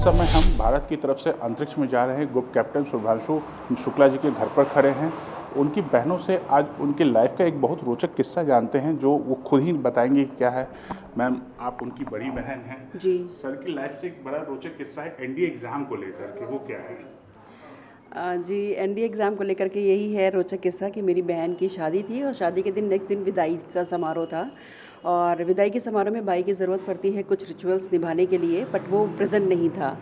समय हम भारत की तरफ से अंतरिक्ष में जा रहे हैं। ग्रुप कैप्टन शुभांशु शुक्ला जी के घर पर खड़े हैं। उनकी बहनों से आज उनकी लाइफ का एक बहुत रोचक किस्सा जानते हैं, जो वो खुद ही बताएंगी क्या है। मैम, आप उनकी बड़ी बहन हैं जी। सर की लाइफ से एक बड़ा रोचक किस्सा है एनडीए एग्ज़ाम को लेकर के, वो क्या है? जी, एनडीए एग्ज़ाम को लेकर के यही है रोचक किस्सा कि मेरी बहन की शादी थी और शादी के दिन नेक्स्ट दिन विदाई का समारोह था। और विदाई के समारोह में भाई की ज़रूरत पड़ती है कुछ रिचुअल्स निभाने के लिए, बट वो प्रेजेंट नहीं था।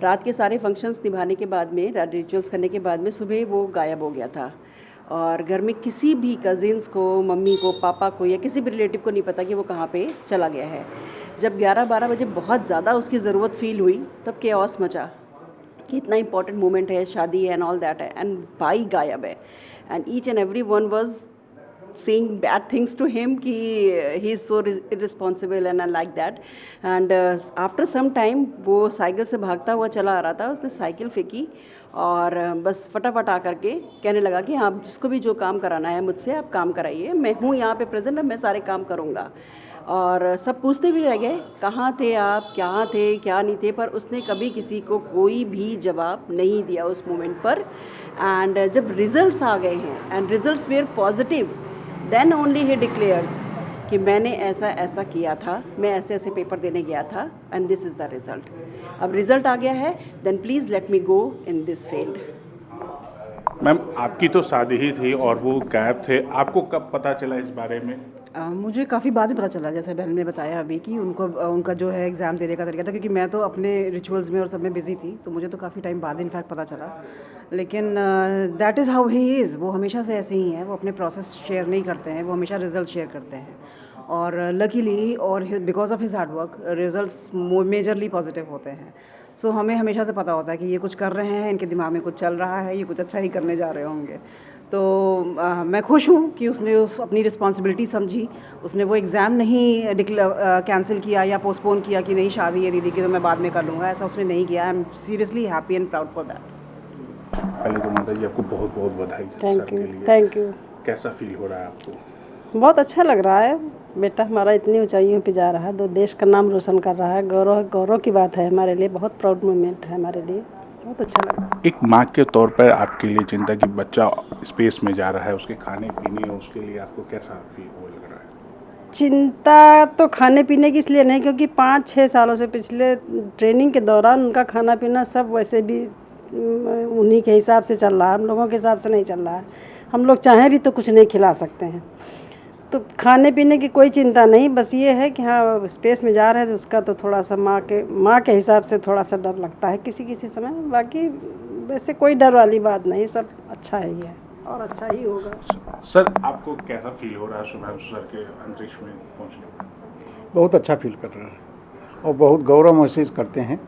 रात के सारे फंक्शंस निभाने के बाद में, रिचुअल्स करने के बाद में सुबह वो गायब हो गया था। और घर में किसी भी कज़िन्स को, मम्मी को, पापा को या किसी भी रिलेटिव को नहीं पता कि वो कहाँ पे चला गया है। जब 11-12 बजे बहुत ज़्यादा उसकी ज़रूरत फील हुई, तब केओस मचा कि इतना इंपॉर्टेंट मोमेंट है, शादी है एंड ऑल दैट है, एंड भाई गायब है। And each and every one was saying bad things to him कि he is so irresponsible and like that. And after some time वो साइकिल से भागता हुआ चला आ रहा था। उसने साइकिल फेंकी और बस फटाफट आ करके कहने लगा कि हाँ, जिसको भी जो काम कराना है मुझसे आप काम कराइए, मैं हूँ यहाँ पे प्रेजेंट, मैं सारे काम करूँगा। और सब पूछते भी रह गए कहाँ थे आप, क्या थे क्या नहीं थे, पर उसने कभी किसी को कोई भी जवाब नहीं दिया उस मोमेंट पर। एंड जब रिजल्ट्स आ गए हैं and results were positive, then only ही डिक्लेयर्स कि मैंने ऐसा ऐसा किया था, मैं ऐसे ऐसे पेपर देने गया था and this is the result. अब रिज़ल्ट आ गया है, then please let me go in this field. Ma'am, आपकी तो शादी ही थी और वो गायब थे, आपको कब पता चला इस बारे में? मुझे काफ़ी बाद में पता चला, जैसे बहन ने बताया अभी कि उनका जो है एग्ज़ाम देने का तरीका था, क्योंकि मैं तो अपने रिचुअल्स में और सब में बिज़ी थी, तो मुझे तो काफ़ी टाइम बाद इनफैक्ट पता चला। लेकिन that is how he is. वो हमेशा से ऐसे ही हैं, वो अपने प्रोसेस शेयर नहीं करते हैं, वो हमेशा रिजल्ट शेयर करते हैं। और लकीली और because of his hard work results majorly positive होते हैं। सो हमें हमेशा से पता होता है कि ये कुछ कर रहे हैं, इनके दिमाग में कुछ चल रहा है, ये कुछ अच्छा ही करने जा रहे होंगे। तो मैं खुश हूँ कि उसने अपनी रिस्पॉन्सिबिलिटी समझी। उसने वो एग्ज़ाम नहीं कैंसिल किया या पोस्टपोन किया कि नहीं शादी है दीदी की तो मैं बाद में कर लूँगा, ऐसा उसने नहीं किया। I am seriously happy and proud for that. पहले तो माता जी आपको बहुत बहुत बधाई। Thank you. कैसा फील हो रहा है आपको? बहुत अच्छा लग रहा है, बेटा हमारा इतनी ऊंचाइयों पे जा रहा है, दो देश का नाम रोशन कर रहा है। गौरव की बात है हमारे लिए, बहुत प्राउड मोमेंट है हमारे लिए, बहुत अच्छा लगा। एक माँ के तौर पर आपके लिए चिंता कि बच्चा स्पेस में जा रहा है, उसके खाने पीने और उसके लिए आपको कैसा फील वो लग रहा है? चिंता तो खाने पीने की इसलिए नहीं, क्योंकि 5-6 सालों से पिछले ट्रेनिंग के दौरान उनका खाना पीना सब वैसे भी उन्हीं के हिसाब से चल रहा है, हम लोगों के हिसाब से नहीं चल रहा है। हम लोग चाहें भी तो कुछ नहीं खिला सकते हैं, तो खाने पीने की कोई चिंता नहीं। बस ये है कि हाँ, स्पेस में जा रहे हैं तो उसका तो थोड़ा सा माँ के हिसाब से थोड़ा सा डर लगता है किसी समय। बाकी वैसे कोई डर वाली बात नहीं, सब अच्छा ही है और अच्छा ही होगा। सर, आपको कैसा फील हो रहा है शुभांशु सर के अंतरिक्ष में पहुँचने पर? बहुत अच्छा फील कर रहा है और बहुत गौरव महसूस करते हैं।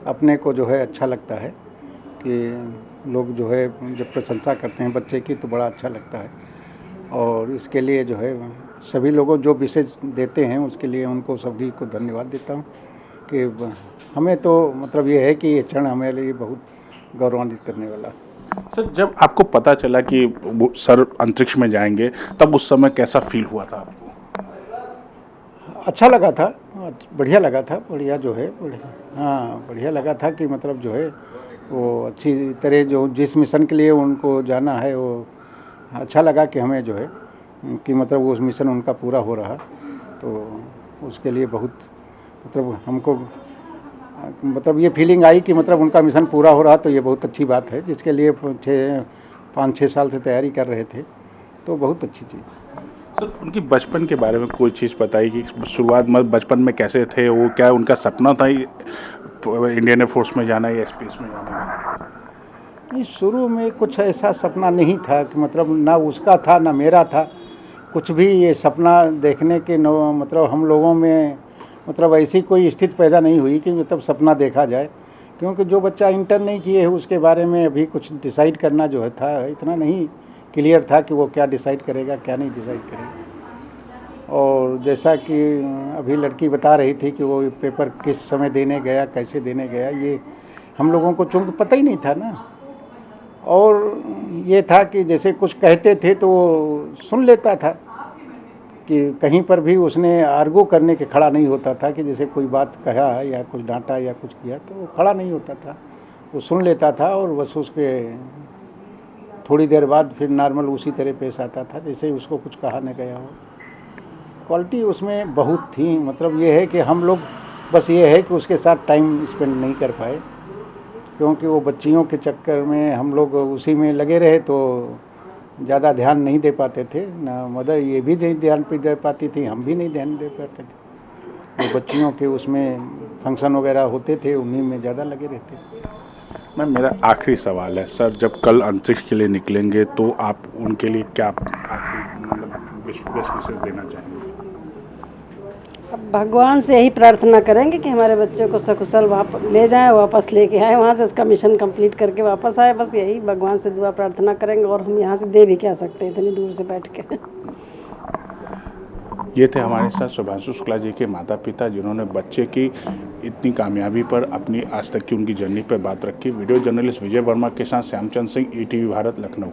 अपने को जो है अच्छा लगता है कि लोग जो है जब प्रशंसा करते हैं बच्चे की तो बड़ा अच्छा लगता है। और इसके लिए जो है सभी लोगों जो विशेष देते हैं उसके लिए उनको सभी को धन्यवाद देता हूँ कि हमें तो मतलब ये है कि ये क्षण हमारे लिए बहुत गौरवान्वित करने वाला। सर, जब आपको पता चला कि वो सर अंतरिक्ष में जाएंगे, तब उस समय कैसा फील हुआ था आपको? अच्छा लगा था, बढ़िया लगा था, बढ़िया जो है बढ़िया लगा था कि मतलब जो है वो अच्छी तरह जो जिस मिशन के लिए उनको जाना है वो अच्छा लगा कि हमें जो है कि मतलब वो मिशन उनका पूरा हो रहा, तो उसके लिए बहुत मतलब हमको मतलब ये फीलिंग आई कि मतलब उनका मिशन पूरा हो रहा, तो ये बहुत अच्छी बात है, जिसके लिए 5-6 साल से तैयारी कर रहे थे, तो बहुत अच्छी चीज़। सर, उनकी बचपन के बारे में कोई चीज़ बताइए कि शुरुआत में बचपन में कैसे थे वो, क्या उनका सपना था इंडियन एयरफोर्स में जाना या स्पेस में जाना? नहीं, शुरू में कुछ ऐसा सपना नहीं था कि मतलब ना उसका था ना मेरा था, कुछ भी ये सपना देखने के मतलब हम लोगों में मतलब ऐसी कोई स्थिति पैदा नहीं हुई कि मतलब सपना देखा जाए, क्योंकि जो बच्चा इंटर नहीं किए है उसके बारे में अभी कुछ डिसाइड करना जो है था इतना नहीं क्लियर था कि वो क्या डिसाइड करेगा क्या नहीं डिसाइड करेगा। और जैसा कि अभी लड़की बता रही थी कि वो पेपर किस समय देने गया, कैसे देने गया, ये हम लोगों को चूँकि पता ही नहीं था ना। और ये था कि जैसे कुछ कहते थे तो वो सुन लेता था, कि कहीं पर भी उसने आर्गू करने के खड़ा नहीं होता था कि जैसे कोई बात कहा या कुछ डांटा या कुछ किया तो वो खड़ा नहीं होता था, वो सुन लेता था और बस उसके थोड़ी देर बाद फिर नॉर्मल उसी तरह पेश आता था जैसे उसको कुछ कहा न गया हो। क्वालिटी उसमें बहुत थी, मतलब ये है कि हम लोग बस ये है कि उसके साथ टाइम स्पेंड नहीं कर पाए, क्योंकि वो बच्चियों के चक्कर में हम लोग उसी में लगे रहे तो ज़्यादा ध्यान नहीं दे पाते थे ना। मदर ये भी नहीं ध्यान पे दे पाती थी, हम भी नहीं ध्यान दे पाते थे। वो बच्चियों के उसमें फंक्शन वगैरह होते थे, उन्हीं में ज़्यादा लगे रहते। मैम, मेरा आखिरी सवाल है सर, जब कल अंतरिक्ष के लिए निकलेंगे तो आप उनके लिए क्या मतलब बेस्ट विशेष देना चाहेंगे? अब भगवान से यही प्रार्थना करेंगे कि हमारे बच्चे को सकुशल ले जाएं, वापस लेके आए, वहाँ से उसका मिशन कंप्लीट करके वापस आए। बस यही भगवान से दुआ प्रार्थना करेंगे, और हम यहाँ से दे भी क्या सकते हैं इतनी दूर से बैठ के। ये थे हमारे साथ शुभांशु शुक्ला जी के माता पिता, जिन्होंने बच्चे की इतनी कामयाबी पर अपनी आज तक की उनकी जर्नी पर बात रखी। वीडियो जर्नलिस्ट विजय वर्मा के साथ श्यामचंद सिंह, ETV भारत, लखनऊ।